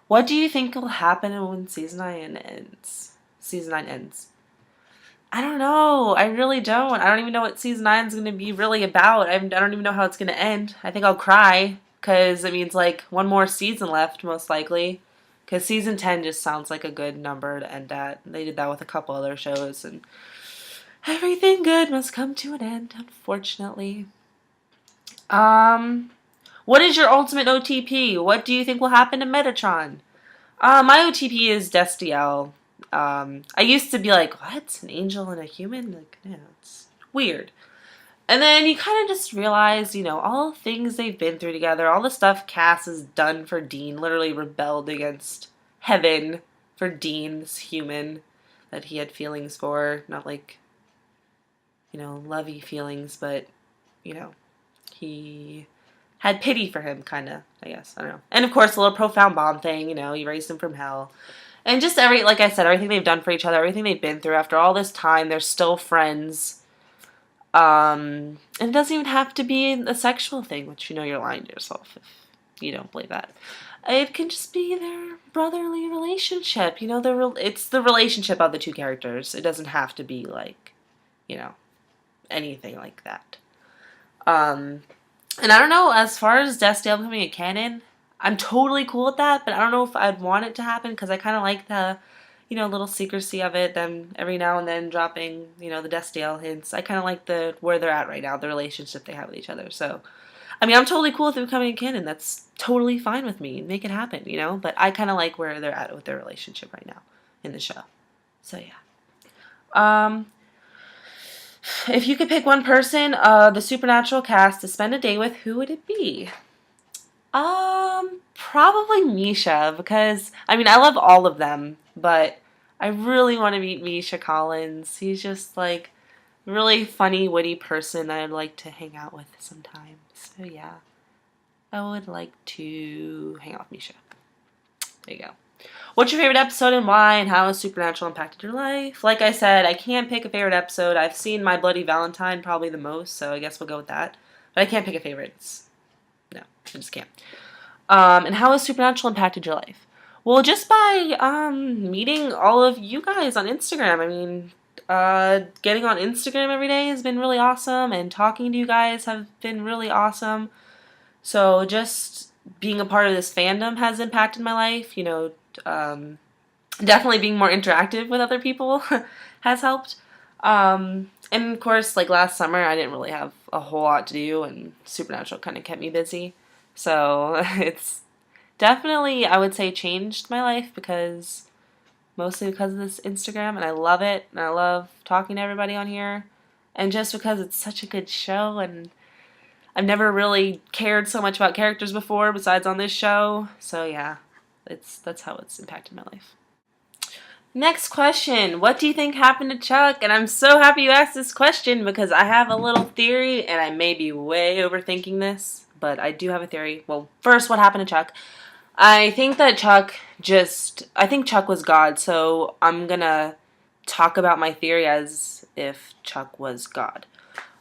What do you think will happen when season 9 ends? Season 9 ends. I don't know. I really don't. I don't even know what season 9 is going to be really about. I don't even know how it's going to end. I think I'll cry because it means like one more season left, most likely. Because season 10 just sounds like a good number to end at. They did that with a couple other shows, and everything good must come to an end, unfortunately. Um, what is your ultimate OTP? What do you think will happen to Metatron? My OTP is Destiel. I used to be like, what? An angel and a human? Like, yeah, it's weird. And then you kind of just realize, all the things they've been through together, all the stuff Cass has done for Dean, literally rebelled against heaven for Dean, this human that he had feelings for. Not like, lovey feelings, but, you know, he had pity for him, kind of, I guess. I don't know. And of course, the little profound bond thing, he raised him from hell. And just like I said, everything they've done for each other, everything they've been through, after all this time, they're still friends. And it doesn't even have to be a sexual thing, which you're lying to yourself if you don't believe that. It can just be their brotherly relationship. It's the relationship of the two characters. It doesn't have to be like, anything like that. And I don't know, as far as Destiel becoming a canon, I'm totally cool with that, but I don't know if I'd want it to happen because I kind of like the, little secrecy of it, them every now and then dropping, the Destiel hints. I kind of like where they're at right now, the relationship they have with each other. So, I mean, I'm totally cool with it becoming a canon. That's totally fine with me. Make it happen, but I kind of like where they're at with their relationship right now in the show. So, yeah. If you could pick one person, the Supernatural cast to spend a day with, who would it be? Probably Misha, because, I mean, I love all of them, but I really want to meet Misha Collins. He's just, like, a really funny, witty person that I'd like to hang out with sometime. So, yeah, I would like to hang out with Misha. There you go. What's your favorite episode and why, and how has Supernatural impacted your life? Like I said, I can't pick a favorite episode. I've seen My Bloody Valentine probably the most, so I guess we'll go with that. But I can't pick a favorite. No, I just can't. And how has Supernatural impacted your life? Well, just by meeting all of you guys on Instagram. I mean, getting on Instagram every day has been really awesome, and talking to you guys have been really awesome. So just being a part of this fandom has impacted my life. Definitely being more interactive with other people has helped. And of course, like last summer, I didn't really have a whole lot to do, and Supernatural kind of kept me busy. So it's definitely, I would say, changed my life mostly because of this Instagram, and I love it, and I love talking to everybody on here, and just because it's such a good show, and I've never really cared so much about characters before besides on this show. So yeah, that's how it's impacted my life. Next question. What do you think happened to Chuck? And I'm so happy you asked this question because I have a little theory, and I may be way overthinking this, but I do have a theory. Well, first, what happened to Chuck? I think Chuck was God, so I'm gonna talk about my theory as if Chuck was God.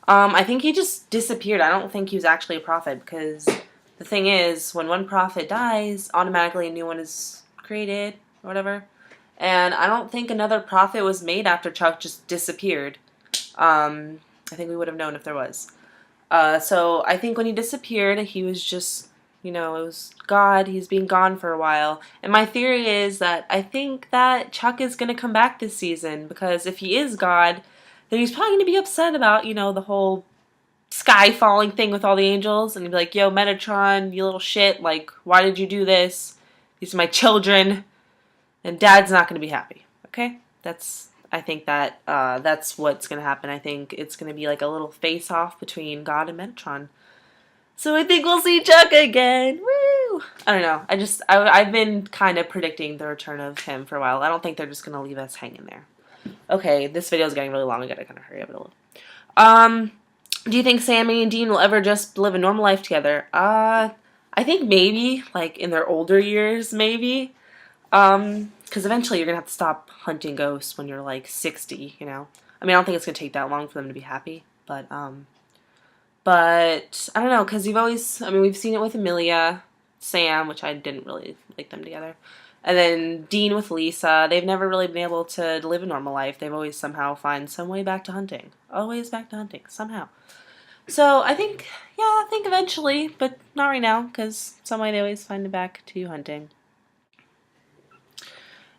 I think he just disappeared. I don't think he was actually a prophet because the thing is, when one prophet dies, automatically a new one is created or whatever. And I don't think another prophet was made after Chuck just disappeared. I think we would have known if there was. So I think when he disappeared, he was just, it was God. He's been gone for a while. And my theory is that I think that Chuck is going to come back this season because if he is God, then he's probably going to be upset about, the whole sky falling thing with all the angels. And he'd be like, yo, Metatron, you little shit. Like, why did you do this? These are my children. And Dad's not going to be happy. Okay? I think that's what's going to happen. I think it's going to be like a little face-off between God and Metatron. So I think we'll see Chuck again. Woo! I don't know. I've been kind of predicting the return of him for a while. I don't think they're just going to leave us hanging there. Okay, this video is getting really long. I gotta kind of hurry up a little. Do you think Sammy and Dean will ever just live a normal life together? I think maybe, like, in their older years, maybe. Because eventually you're gonna have to stop hunting ghosts when you're, like, 60, I mean, I don't think it's gonna take that long for them to be happy, but I don't know, because we've seen it with Amelia. Sam, which I didn't really like them together. And then Dean with Lisa. They've never really been able to live a normal life. They've always somehow find some way back to hunting. Always back to hunting, somehow. So I think, yeah, I think eventually, but not right now, because some way they always find it back to hunting.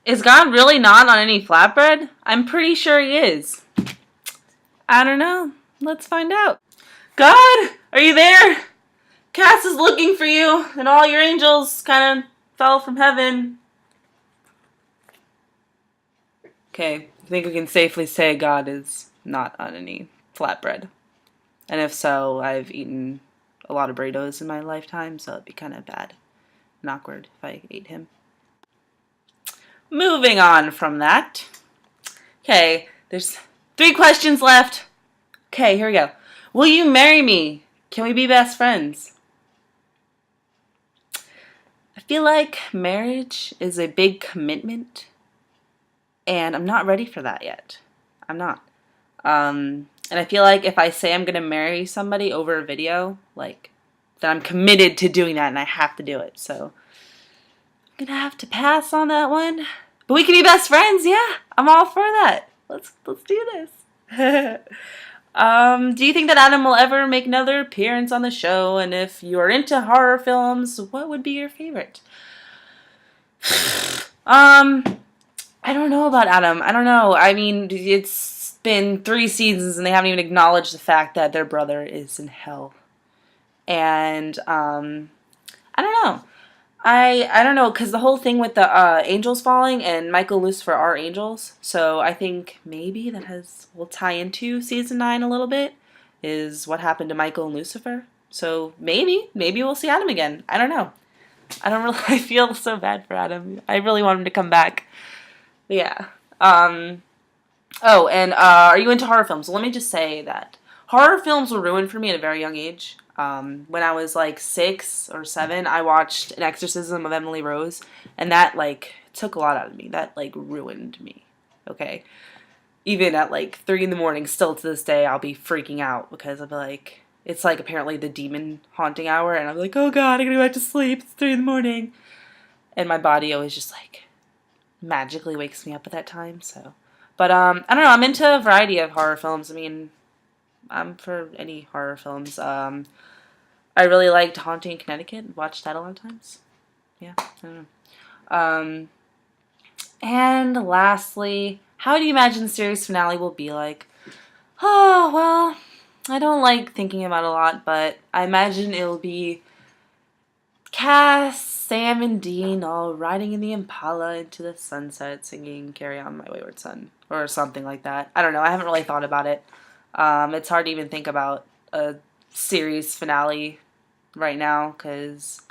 Is God really not on any flatbread? I'm pretty sure he is. I don't know. Let's find out. God, are you there? Cass is looking for you, and all your angels kind of fell from heaven. Okay, I think we can safely say God is not on any flatbread. And if so, I've eaten a lot of burritos in my lifetime, so it'd be kind of bad and awkward if I ate him. Moving on from that. Okay, there's 3 questions left. Okay, here we go. Will you marry me? Can we be best friends? I feel like marriage is a big commitment, and I'm not ready for that yet. I'm not. And I feel like if I say I'm going to marry somebody over a video, like, then I'm committed to doing that and I have to do it. So I'm going to have to pass on that one. But we can be best friends, yeah. I'm all for that. Let's do this. Do you think that Adam will ever make another appearance on the show? And if you're into horror films, what would be your favorite? I don't know about Adam. I don't know. I mean, it's been 3 seasons and they haven't even acknowledged the fact that their brother is in hell. And, I don't know. I don't know, because the whole thing with the angels falling and Michael and Lucifer are angels, so I think maybe will tie into season 9 a little bit, is what happened to Michael and Lucifer. So maybe we'll see Adam again. I don't know. I feel so bad for Adam. I really want him to come back. But yeah. Oh, and are you into horror films? Well, let me just say that horror films were ruined for me at a very young age. When I was like 6 or 7, I watched An Exorcism of Emily Rose, and that like took a lot out of me. That like ruined me. Okay, even at like 3 in the morning, still to this day, I'll be freaking out because I'll be like, it's like apparently the demon haunting hour, and I'm like, oh God, I gotta go back to sleep. It's 3 in the morning, and my body always just like magically wakes me up at that time. So, but I don't know. I'm into a variety of horror films. I mean, I'm for any horror films. I really liked Haunting in Connecticut. Watched that a lot of times. Yeah, I don't know. And lastly, how do you imagine the series finale will be like? Oh, well, I don't like thinking about it a lot, but I imagine it'll be Cass, Sam, and Dean all riding in the Impala into the sunset singing Carry On My Wayward Son, or something like that. I don't know. I haven't really thought about it. It's hard to even think about a series finale right now because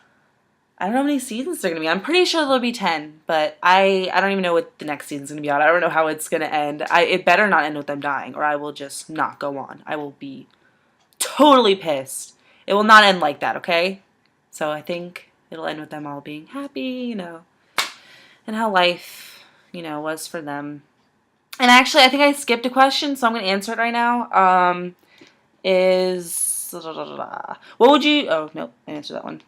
I don't know how many seasons there are going to be. I'm pretty sure there'll be 10, but I don't even know what the next season's going to be on. I don't know how it's going to end. It better not end with them dying, or I will just not go on. I will be totally pissed. It will not end like that, okay? So I think it'll end with them all being happy, and how life, was for them. And actually, I think I skipped a question, so I'm going to answer it right now. What would you... Oh, nope, I answered that one.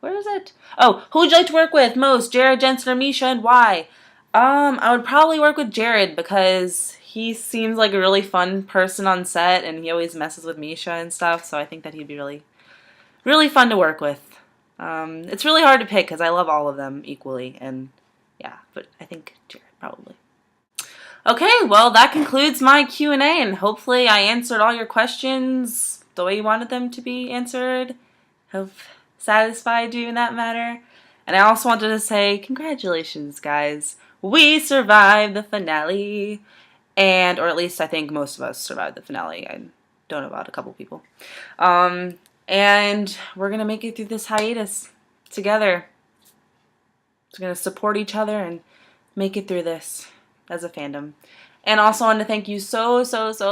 Where is it? Oh, who would you like to work with most? Jared, Jensen, or Misha, and why? I would probably work with Jared because he seems like a really fun person on set, and he always messes with Misha and stuff, so I think that he'd be really, really fun to work with. It's really hard to pick because I love all of them equally, and yeah, but I think Jared probably. Okay, well, that concludes my Q&A, and hopefully I answered all your questions the way you wanted them to be answered. Hope satisfied you in that matter. And I also wanted to say congratulations, guys. We survived the finale, or at least I think most of us survived the finale. I don't know about a couple people. And we're going to make it through this hiatus together. We're going to support each other and make it through this as a fandom. And also want to thank you so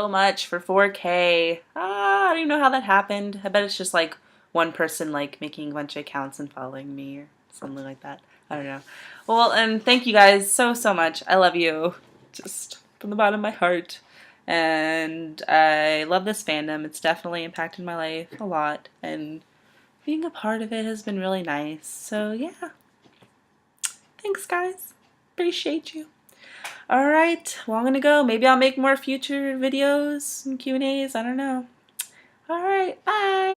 much for 4K. I don't even know how that happened. I bet it's just like one person like making a bunch of accounts and following me or something like that. I don't know. Well, and thank you guys so much. I love you. Just from the bottom of my heart. And I love this fandom. It's definitely impacted my life a lot. And being a part of it has been really nice. So yeah, thanks guys. Appreciate you. Alright, well I'm gonna go. Maybe I'll make more future videos and Q&As. I don't know. Alright, bye!